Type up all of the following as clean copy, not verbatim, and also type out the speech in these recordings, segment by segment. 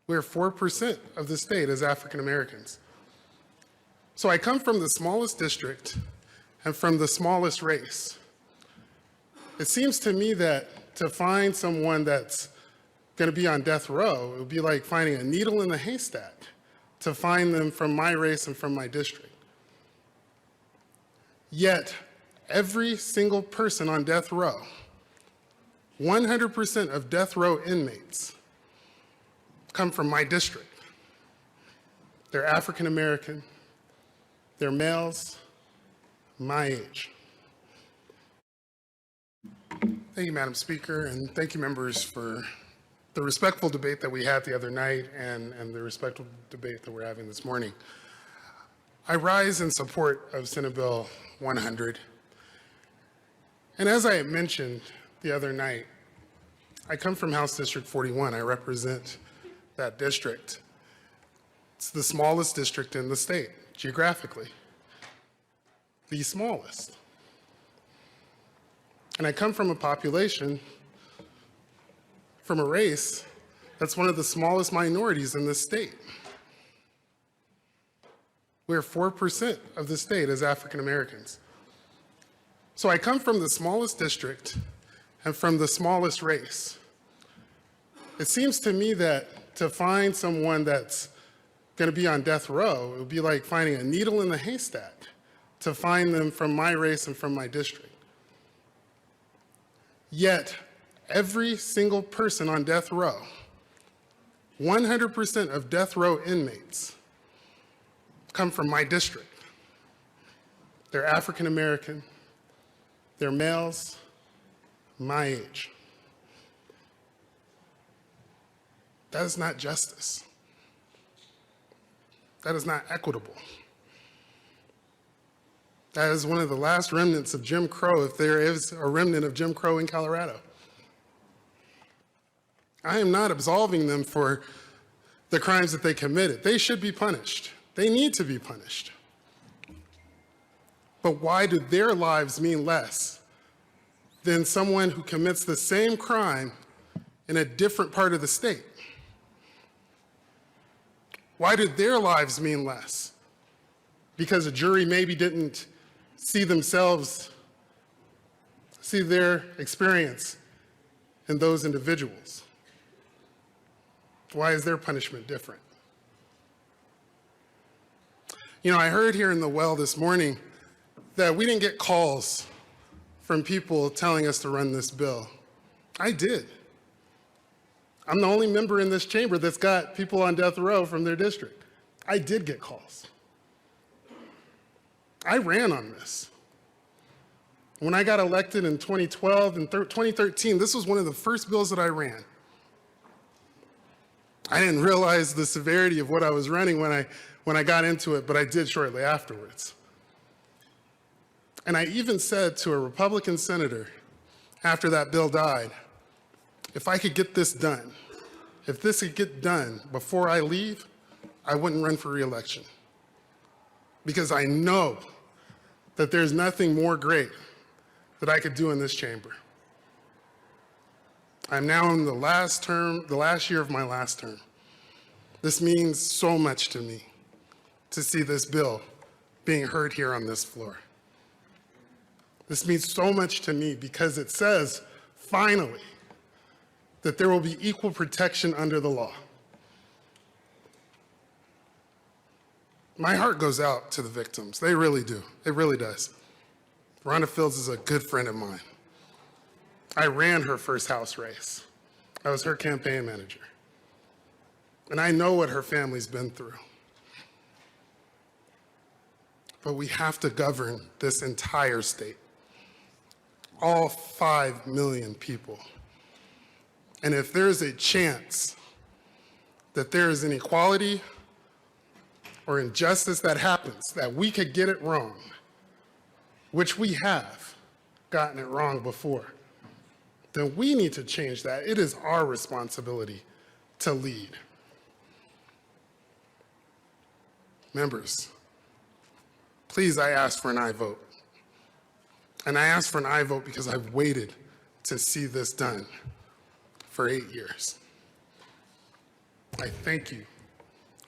We're 4% of the state as African Americans. So I come from the smallest district and from the smallest race. It seems to me that to find someone that's going to be on death row, it would be like finding a needle in a haystack to find them from my race and from my district. Yet, every single person on death row, 100% of death row inmates come from my district. They're African American, they're males, my age. Thank you, Madam Speaker, and thank you, members, for the respectful debate that we had the other night and the respectful debate that we're having this morning. I rise in support of Senate Bill 100. And as I mentioned the other night, I come from House District 41. I represent that district. It's the smallest district in the state, geographically. The smallest. And I come from a population, from a race, that's one of the smallest minorities in this state. We're 4% of the state as African Americans. So I come from the smallest district and from the smallest race. It seems to me that to find someone that's going to be on death row, it would be like finding a needle in a haystack to find them from my race and from my district. Yet, every single person on death row, 100% of death row inmates come from my district. They're African American, they're males, my age. That is not justice. That is not equitable. That is one of the last remnants of Jim Crow, if there is a remnant of Jim Crow in Colorado. I am not absolving them for the crimes that they committed. They should be punished. They need to be punished. But why do their lives mean less than someone who commits the same crime in a different part of the state? Why do their lives mean less? Because a jury maybe didn't see their experience in those individuals. Why is their punishment different? You know, I heard here in the well this morning that we didn't get calls from people telling us to run this bill. I did. I'm the only member in this chamber that's got people on death row from their district. I did get calls. I ran on this. When I got elected in 2012 and 2013, this was one of the first bills that I ran. I didn't realize the severity of what I was running when I got into it, but I did shortly afterwards. And I even said to a Republican senator after that bill died, if I could get this done, if this could get done before I leave, I wouldn't run for re-election. Because I know that there's nothing more great that I could do in this chamber. I'm now in the last year of my last term. This means so much to me to see this bill being heard here on this floor. This means so much to me because it says, finally, that there will be equal protection under the law. My heart goes out to the victims. They really do. It really does. Rhonda Fields is a good friend of mine. I ran her first House race. I was her campaign manager. And I know what her family's been through. But we have to govern this entire state. All 5 million people. And if there's a chance that there is inequality or injustice that happens, that we could get it wrong, which we have gotten it wrong before, then we need to change that. It is our responsibility to lead. Members, please, I ask for an aye vote. And I ask for an aye vote because I've waited to see this done for 8 years. I thank you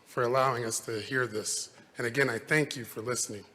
for allowing us to hear this. And again, I thank you for listening.